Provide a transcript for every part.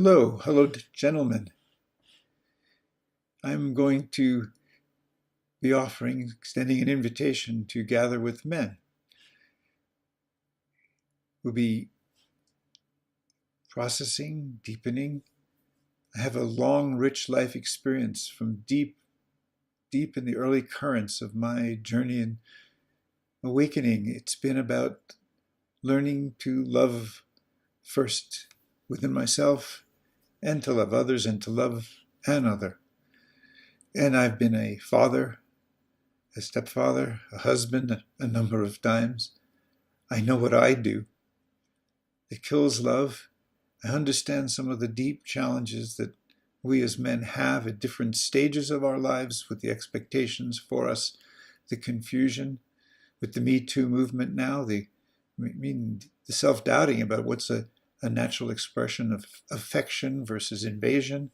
Hello, gentlemen. I'm going to be extending an invitation to gather with men. We'll be processing, deepening. I have a long, rich life experience from deep in the early currents of my journey in awakening. It's been about learning to love first within myself and to love others and to love another. And I've been a father, a stepfather, a husband a number of times. I know what I do. It kills love. I understand some of the deep challenges that we as men have at different stages of our lives with the expectations for us, the confusion with the Me Too movement now, the self-doubting about what's a natural expression of affection versus invasion.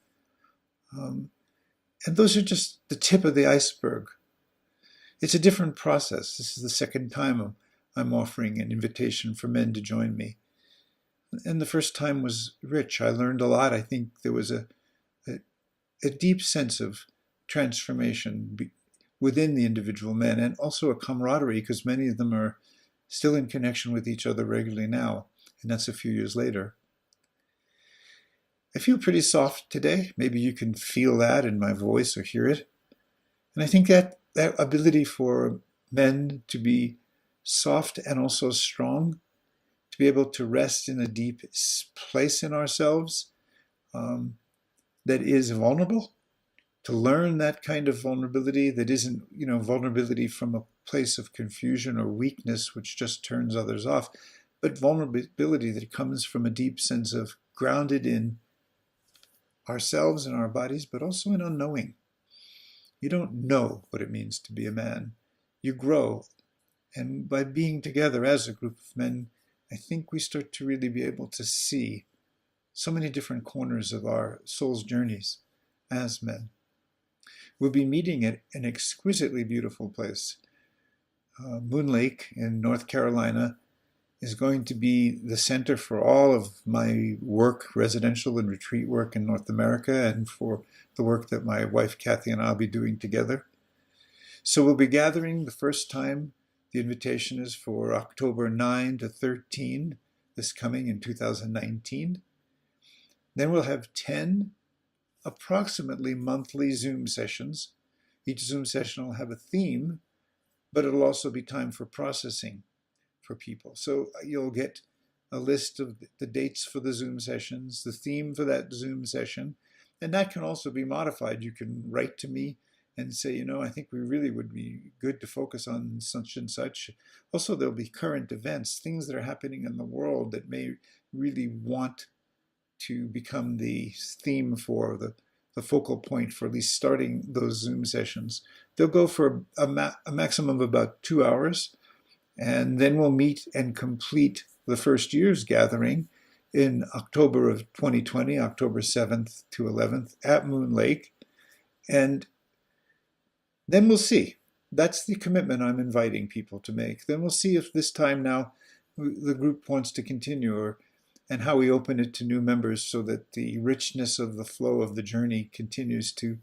And those are just the tip of the iceberg. It's a different process. This is the second time I'm offering an invitation for men to join me. And the first time was rich. I learned a lot. I think there was a deep sense of transformation within the individual men, and also a camaraderie, because many of them are still in connection with each other regularly now, and that's a few years later. I feel pretty soft today. Maybe you can feel that in my voice or hear it. And I think that ability for men to be soft and also strong, to be able to rest in a deep place in ourselves that is vulnerable, to learn that kind of vulnerability that isn't, vulnerability from a place of confusion or weakness, which just turns others off, but vulnerability that comes from a deep sense of grounded in ourselves and our bodies, but also in unknowing. You don't know what it means to be a man. You grow. And by being together as a group of men, I think we start to really be able to see so many different corners of our soul's journeys as men. We'll be meeting at an exquisitely beautiful place. Moon Lake in North Carolina is going to be the center for all of my work, residential and retreat work in North America, and for the work that my wife Kathy and I'll be doing together. So we'll be gathering the first time. The invitation is for October 9 to 13, this coming in 2019. Then we'll have 10 approximately monthly Zoom sessions. Each Zoom session will have a theme, but it'll also be time for processing for people. So you'll get a list of the dates for the Zoom sessions, the theme for that Zoom session, and that can also be modified. You can write to me and say, I think we really would be good to focus on such and such. Also, there'll be current events, things that are happening in the world that may really want to become the theme for the focal point for at least starting those Zoom sessions. They'll go for a maximum of about 2 hours, and then we'll meet and complete the first year's gathering in October of 2020, October 7th to 11th at Moon Lake. And then we'll see. That's the commitment I'm inviting people to make. Then we'll see if this time now the group wants to continue, and how we open it to new members so that the richness of the flow of the journey continues to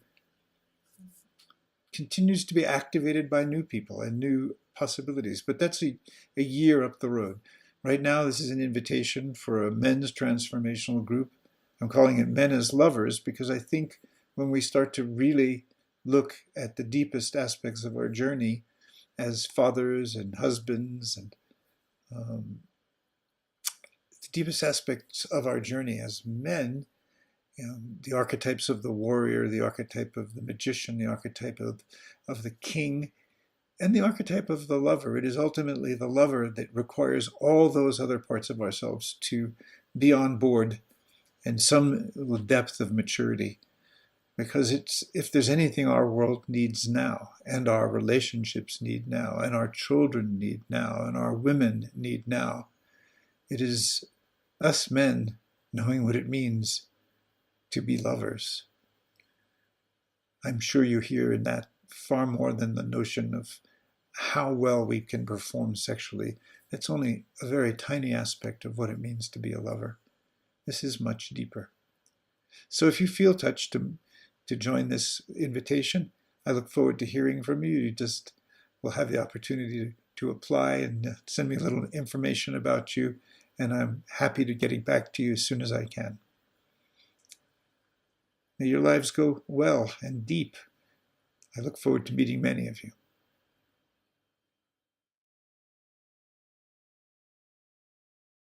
be activated by new people and new possibilities. But that's a year up the road. Right now, this is an invitation for a men's transformational group. I'm calling it Men as Lovers because I think when we start to really look at the deepest aspects of our journey as fathers and husbands, and the deepest aspects of our journey as men, the archetypes of the warrior, the archetype of the magician, the archetype of the king, and the archetype of the lover. It is ultimately the lover that requires all those other parts of ourselves to be on board and some depth of maturity. Because if there's anything our world needs now, and our relationships need now, and our children need now, and our women need now, it is us men knowing what it means to be lovers. I'm sure you hear in that far more than the notion of how well we can perform sexually. That's only a very tiny aspect of what it means to be a lover. This is much deeper. So if you feel touched to join this invitation, I look forward to hearing from you. You just will have the opportunity to apply and send me a little information about you, and I'm happy to getting back to you as soon as I can. May your lives go well and deep. I look forward to meeting many of you.